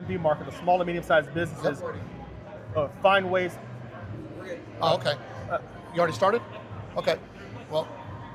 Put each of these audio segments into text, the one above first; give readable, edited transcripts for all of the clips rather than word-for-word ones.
SMB market, the small and medium-sized businesses, find ways. Oh, okay. You already started? Okay. Well,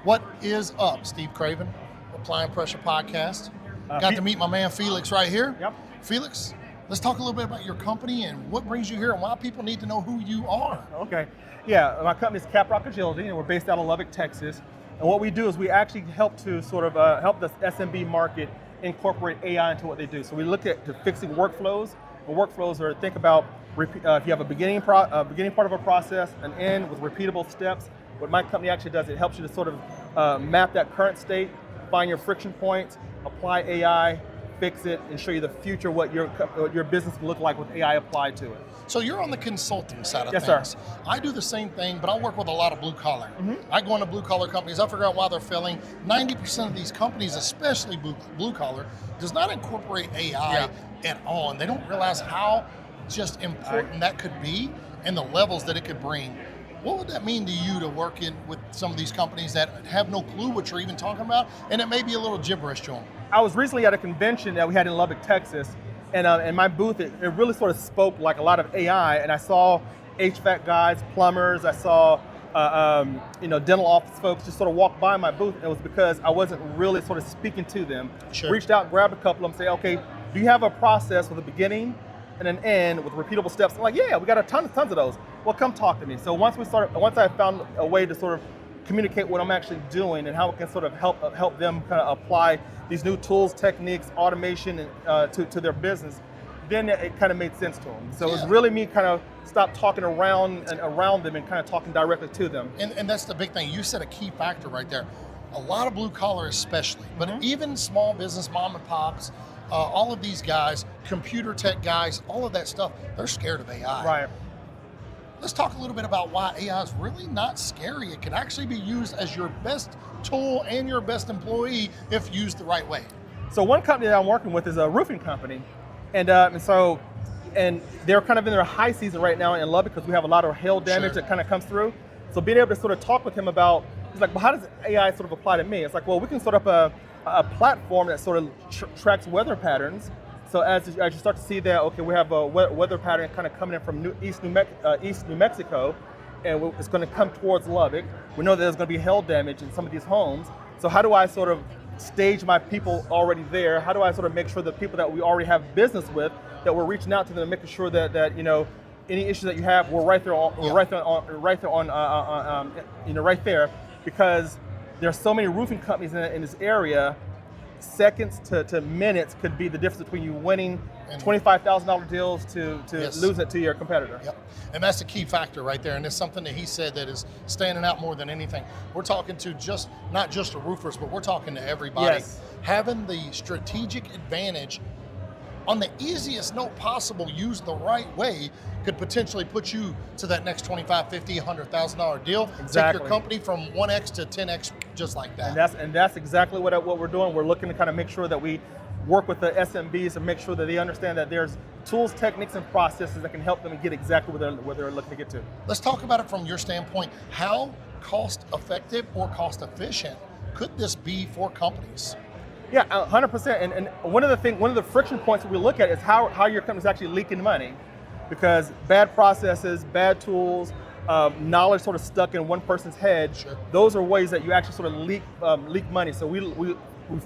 what is up, Steve Craven, Applying Pressure Podcast? Got to meet my man Felix right here. Yep. Felix, let's talk a little bit about your company and what brings you here and why people need to know who you are. Okay. Yeah, my company is CapRock Agility, and we're based out of Lubbock, Texas. And what we do is we actually help to sort of help the SMB market incorporate AI into what they do. So we look at fixing workflows. And workflows are, think about if you have a beginning part of a process, an end with repeatable steps. What my company actually does, it helps you to sort of map that current state, find your friction points, apply AI, fix it, and show you the future, what your business can look like with AI applied to it. So you're on the consulting side of Yes, things. sir. I do the same thing, but I work with a lot of blue collar. Mm-hmm. I go into blue collar companies, I figure out why they're failing. 90% of these companies, especially blue collar, does not incorporate AI at all, and they don't realize how just important that could be and the levels that it could bring. What would that mean to you to work in with some of these companies that have no clue what you're even talking about, and it may be a little gibberish to them? I was recently at a convention that we had in Lubbock, Texas, and in my booth, it really sort of spoke like a lot of AI, and I saw HVAC guys, plumbers, I saw dental office folks just sort of walk by my booth. It was because I wasn't really sort of speaking to them. Sure. Reached out, grabbed a couple of them, say, okay, do you have a process with a beginning and an end with repeatable steps? I'm like, yeah, we got tons of those. Well, come talk to me. So once I found a way to sort of communicate what I'm actually doing and how it can sort of help them kind of apply these new tools, techniques, automation to their business, then it kind of made sense to them. So it was really me kind of stop talking around them and kind of talking directly to them. And that's the big thing. You said a key factor right there. A lot of blue collar especially, but even small business, mom and pops, all of these guys, computer tech guys, all of that stuff, they're scared of AI. Right. Let's talk a little bit about why AI is really not scary. It can actually be used as your best tool and your best employee if used the right way. So one company that I'm working with is a roofing company. And they're kind of in their high season right now in Lubbock because we have a lot of hail damage that kind of comes through. So being able to sort of talk with him about, he's like, well, how does AI sort of apply to me? It's like, well, we can sort of a platform that sort of tracks weather patterns. So as you start to see that, okay, we have a weather pattern kind of coming in from East New Mexico, and it's going to come towards Lubbock. We know that there's going to be hail damage in some of these homes. So how do I sort of stage my people already there? How do I sort of make sure that people that we already have business with, that we're reaching out to them and making sure that any issues that you have, we're right there right there, because there's so many roofing companies in this area. Seconds to minutes could be the difference between you winning $25,000 deals to losing it to your competitor. Yep, and that's the key factor right there, and it's something that he said that is standing out more than anything. We're talking to not just the roofers, but we're talking to everybody. Yes. Having the strategic advantage on the easiest note possible, used the right way, could potentially put you to that next $25,000, $50,000, $100,000 deal. Exactly. Take your company from 1x to 10x just like that. And that's exactly what we're doing. We're looking to kind of make sure that we work with the SMBs and make sure that they understand that there's tools, techniques, and processes that can help them get exactly where they're looking to get to. Let's talk about it from your standpoint. How cost effective or cost efficient could this be for companies? Yeah, 100%. And one of the friction points that we look at is how your company's actually leaking money, because bad processes, bad tools, knowledge sort of stuck in one person's head. Sure. Those are ways that you actually sort of leak money. So we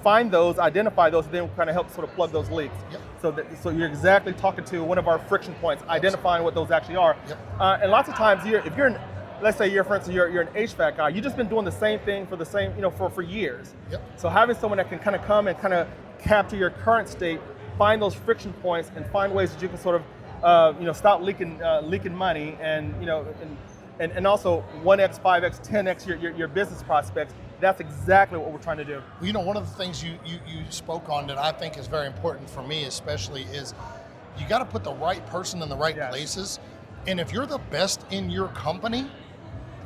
find those, identify those, and then kind of help sort of plug those leaks. Yep. So you're exactly talking to one of our friction points, identifying what those actually are. Yep. And lots of times, if you're let's say for instance, you're an HVAC guy, you've just been doing the same thing for years. Yep. So having someone that can kind of come and kind of capture your current state, find those friction points, and find ways that you can sort of stop leaking money, and also 1x, 5x, 10x your business prospects. That's exactly what we're trying to do. One of the things you spoke on that I think is very important for me especially is you got to put the right person in the right places. And if you're the best in your company,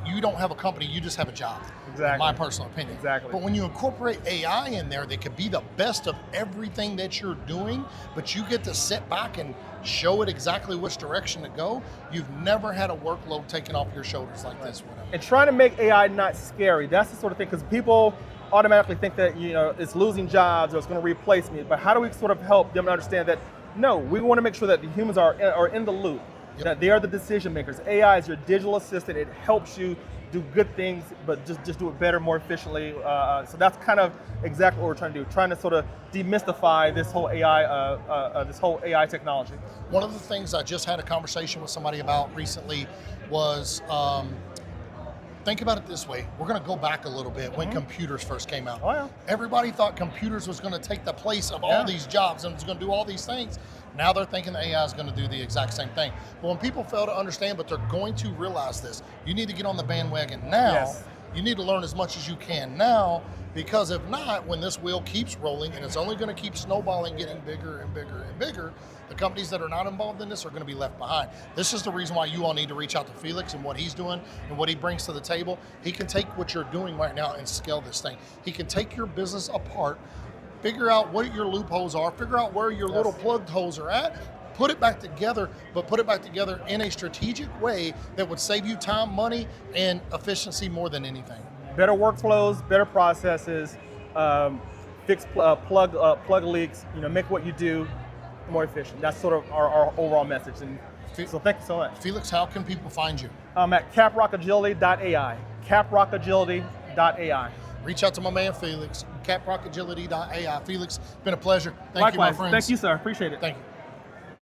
you don't have a company, you just have a job. Exactly. In my personal opinion. Exactly. But when you incorporate AI in there, they could be the best of everything that you're doing, but you get to sit back and show it exactly which direction to go. You've never had a workload taken off your shoulders like this. And trying to make AI not scary, that's the sort of thing, because people automatically think that it's losing jobs or it's going to replace me. But how do we sort of help them understand that No, we want to make sure that the humans are in the loop, that they are the decision makers. AI is your digital assistant. It helps you do good things, but just do it better, more efficiently. So that's kind of exactly what we're trying to do, trying to sort of demystify this whole AI technology. One of the things I just had a conversation with somebody about recently was, think about it this way. We're going to go back a little bit when computers first came out. Oh, yeah. Everybody thought computers was going to take the place of all these jobs and was going to do all these things. Now they're thinking the AI is going to do the exact same thing. But when people fail to understand, but they're going to realize this, you need to get on the bandwagon now. Yes. You need to learn as much as you can now, because if not, when this wheel keeps rolling and it's only going to keep snowballing, getting bigger and bigger and bigger, the companies that are not involved in this are going to be left behind. This is the reason why you all need to reach out to Felix and what he's doing and what he brings to the table. He can take what you're doing right now and scale this thing. He can take your business apart, figure out what your loopholes are, figure out where your little plugged holes are at, put it back together, but put it back together in a strategic way that would save you time, money, and efficiency more than anything. Better workflows, better processes, fix plug leaks, make what you do more efficient. That's sort of our overall message. And so thank you so much. Felix, how can people find you? I'm at CapRockAgility.ai. CapRockAgility.ai. Reach out to my man Felix, CapRockAgility.ai. Felix, it's been a pleasure. Thank you, my Likewise. friends. Thank you, sir. Appreciate it. Thank you.